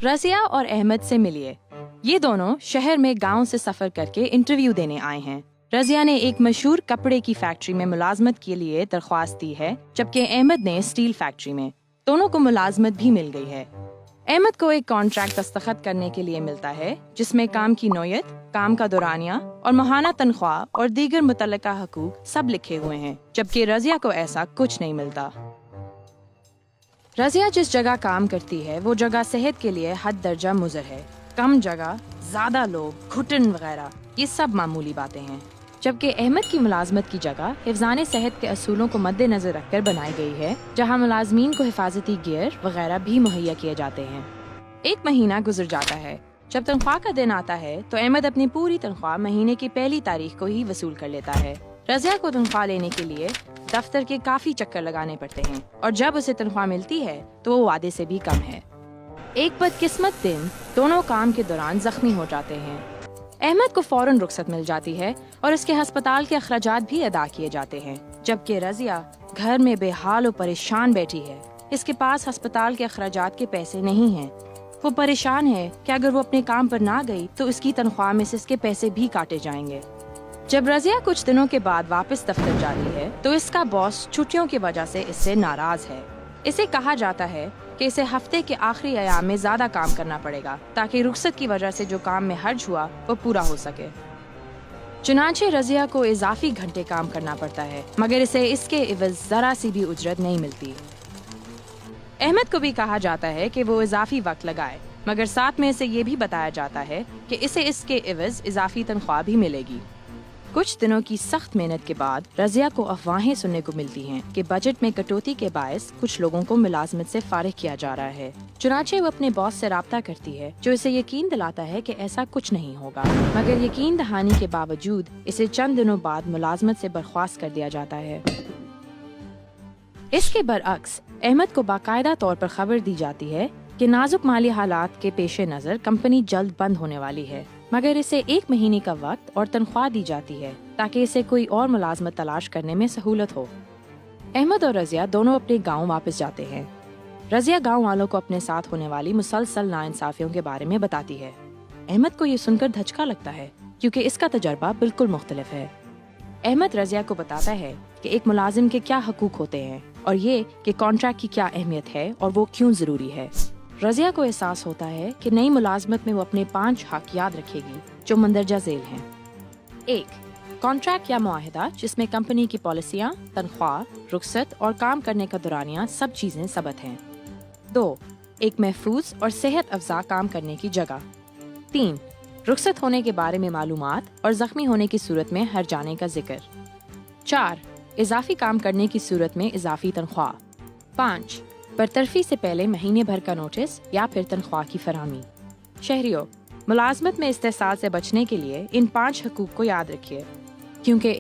رضیہ اور احمد سے ملیے۔ یہ دونوں شہر میں گاؤں سے سفر کر کے انٹرویو دینے آئے ہیں۔ رضیہ نے ایک مشہور کپڑے کی فیکٹری میں ملازمت کے لیے درخواست دی ہے، جبکہ احمد نے اسٹیل فیکٹری میں۔ دونوں کو ملازمت بھی مل گئی ہے۔ احمد کو ایک کانٹریکٹ دستخط کرنے کے لیے ملتا ہے، جس میں کام کی نوعیت، کام کا دورانیہ اور ماہانہ تنخواہ اور دیگر متعلقہ حقوق سب لکھے ہوئے ہیں، جبکہ رضیہ کو ایسا کچھ نہیں ملتا۔ رضیہ جس جگہ کام کرتی ہے وہ جگہ صحت کے لیے حد درجہ مضر ہے۔ کم جگہ، زیادہ لوگ، گھٹن وغیرہ، یہ سب معمولی باتیں ہیں، جبکہ احمد کی ملازمت کی جگہ حفظان صحت کے اصولوں کو مد نظر رکھ کر بنائی گئی ہے، جہاں ملازمین کو حفاظتی گیئر وغیرہ بھی مہیا کیے جاتے ہیں۔ ایک مہینہ گزر جاتا ہے۔ جب تنخواہ کا دن آتا ہے تو احمد اپنی پوری تنخواہ مہینے کی پہلی تاریخ کو ہی وصول کر لیتا ہے۔ رضیہ کو تنخواہ لینے کے لیے دفتر کے کافی چکر لگانے پڑتے ہیں، اور جب اسے تنخواہ ملتی ہے تو وہ وعدے سے بھی کم ہے۔ ایک بدقسمت دن دونوں کام کے دوران زخمی ہو جاتے ہیں۔ احمد کو فوراً رخصت مل جاتی ہے اور اس کے ہسپتال کے اخراجات بھی ادا کیے جاتے ہیں، جبکہ رضیہ گھر میں بے حال و پریشان بیٹھی ہے۔ اس کے پاس ہسپتال کے اخراجات کے پیسے نہیں ہیں۔ وہ پریشان ہے کہ اگر وہ اپنے کام پر نہ گئی تو اس کی تنخواہ میں سے اس کے پیسے بھی کاٹے جائیں گے۔ جب رضیہ کچھ دنوں کے بعد واپس دفتر جاتی ہے تو اس کا باس چھٹیوں کی وجہ سے اس سے ناراض ہے۔ اسے کہا جاتا ہے کہ اسے ہفتے کے آخری ایام میں زیادہ کام کرنا پڑے گا تاکہ رخصت کی وجہ سے جو کام میں حرج ہوا وہ پورا ہو سکے۔ چنانچہ رضیہ کو اضافی گھنٹے کام کرنا پڑتا ہے، مگر اسے اس کے عوض ذرا سی بھی اجرت نہیں ملتی۔ احمد کو بھی کہا جاتا ہے کہ وہ اضافی وقت لگائے، مگر ساتھ میں اسے یہ بھی بتایا جاتا ہے کہ اسے اس کے عوض اضافی تنخواہ بھی ملے گی۔ کچھ دنوں کی سخت محنت کے بعد رضیہ کو افواہیں سننے کو ملتی ہیں کہ بجٹ میں کٹوتی کے باعث کچھ لوگوں کو ملازمت سے فارغ کیا جا رہا ہے۔ چنانچہ وہ اپنے باس سے رابطہ کرتی ہے، جو اسے یقین دلاتا ہے کہ ایسا کچھ نہیں ہوگا، مگر یقین دہانی کے باوجود اسے چند دنوں بعد ملازمت سے برخاست کر دیا جاتا ہے۔ اس کے برعکس احمد کو باقاعدہ طور پر خبر دی جاتی ہے کہ نازک مالی حالات کے پیش نظر کمپنی جلد بند ہونے والی ہے، مگر اسے 1 مہینے کا وقت اور تنخواہ دی جاتی ہے تاکہ اسے کوئی اور ملازمت تلاش کرنے میں سہولت ہو۔ احمد اور رضیہ دونوں اپنے گاؤں واپس جاتے ہیں۔ رضیہ گاؤں والوں کو اپنے ساتھ ہونے والی مسلسل ناانصافیوں کے بارے میں بتاتی ہے۔ احمد کو یہ سن کر دھچکا لگتا ہے کیونکہ اس کا تجربہ بالکل مختلف ہے۔ احمد رضیہ کو بتاتا ہے کہ ایک ملازم کے کیا حقوق ہوتے ہیں اور یہ کہ کانٹریکٹ کی کیا اہمیت ہے اور وہ کیوں ضروری ہے۔ رضیہ کو احساس ہوتا ہے کہ نئی ملازمت میں وہ اپنے 5 حق یاد رکھے گی جو مندرجہ ذیل ہیں۔ 1. کانٹریکٹ یا معاہدہ جس میں کمپنی کی پالیسیاں، تنخواہ، رخصت اور کام کرنے کا دورانیہ سب چیزیں ثبت ہیں۔ 2. ایک محفوظ اور صحت افزا کام کرنے کی جگہ۔ 3. رخصت ہونے کے بارے میں معلومات اور زخمی ہونے کی صورت میں ہر جانے کا ذکر۔ 4. اضافی کام کرنے کی صورت میں اضافی تنخواہ۔ 5. برطرفی سے پہلے مہینے بھر کا نوٹس یا پھر تنخواہ کی فراہمی۔ شہریوں، ملازمت میں استحصال سے بچنے کے لیے ان 5 حقوق کو یاد رکھیے، کیونکہ